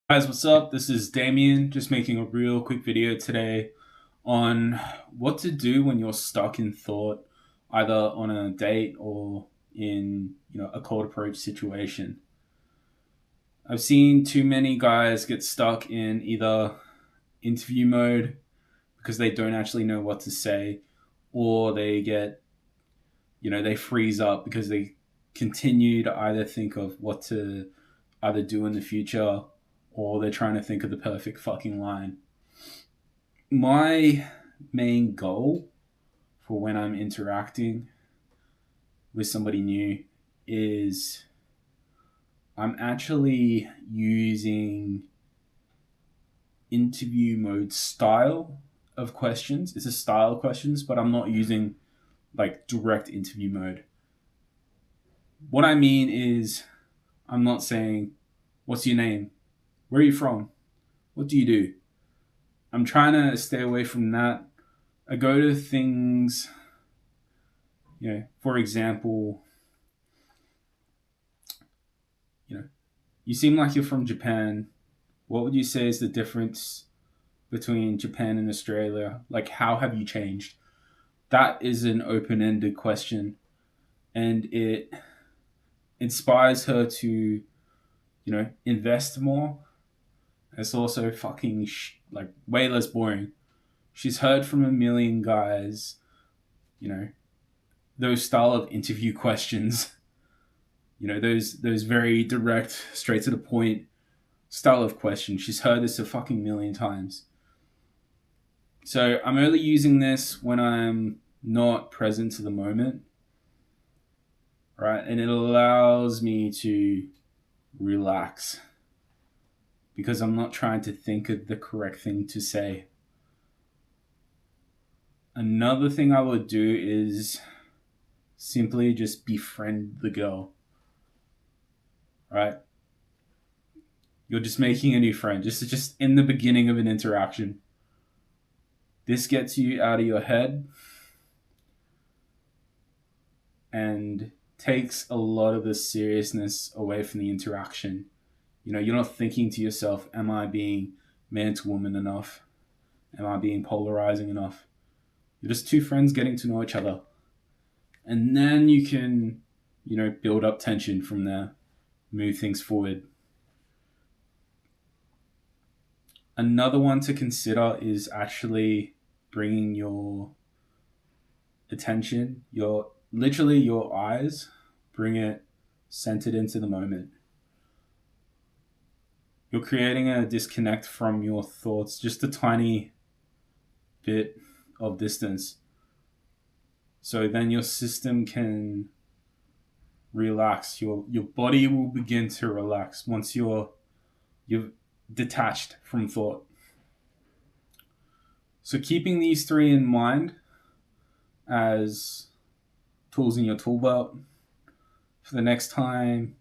Guys, what's up? This is Damien, just making a real quick video today on what to do when you're stuck in thought, either on a date or in, a cold approach situation. I've seen too many guys get stuck in either interview mode because they don't actually know what to say, or they get, they freeze up because they continue to either think of what to either do in the future, or they're trying to think of the perfect fucking line. My main goal for when I'm interacting with somebody new is I'm actually using interview mode style of questions. It's a style of questions, but I'm not using like direct interview mode. What I mean is, I'm not saying, "What's your name? Where are you from? What do you do?" I'm trying to stay away from that. I go to things, for example, you seem like you're from Japan. What would you say is the difference between Japan and Australia? Like, how have you changed? That is an open ended question, and it inspires her to, invest more. It's also fucking like way less boring. She's heard from a million guys, you know, those style of interview questions, those very direct, straight to the point style of questions. She's heard this a fucking million times. So I'm only using this when I'm not present to the moment, right? And it allows me to relax because I'm not trying to think of the correct thing to say. Another thing I would do is simply just befriend the girl, right? You're just making a new friend. Just in the beginning of an interaction. This gets you out of your head and takes a lot of the seriousness away from the interaction. You're not thinking to yourself, am I being man to woman enough? Am I being polarizing enough? You're just two friends getting to know each other. And then you can, build up tension from there, move things forward. Another one to consider is actually bringing your attention, your eyes, bring it centered into the moment. You're creating a disconnect from your thoughts, just a tiny bit of distance. So then your system can relax. Your body will begin to relax once you're detached from thought. So keeping these three in mind as tools in your tool belt for the next time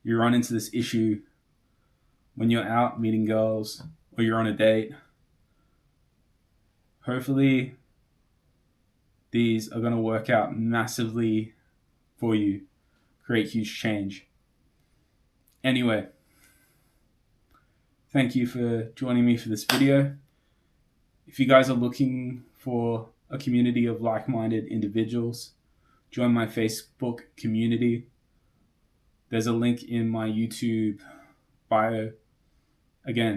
you run into this issue when you're out meeting girls or you're on a date. Hopefully these are going to work out massively for you, create huge change. Anyway, thank you for joining me for this video. If you guys are looking for a community of like-minded individuals, join my Facebook community. There's a link in my YouTube bio. Again,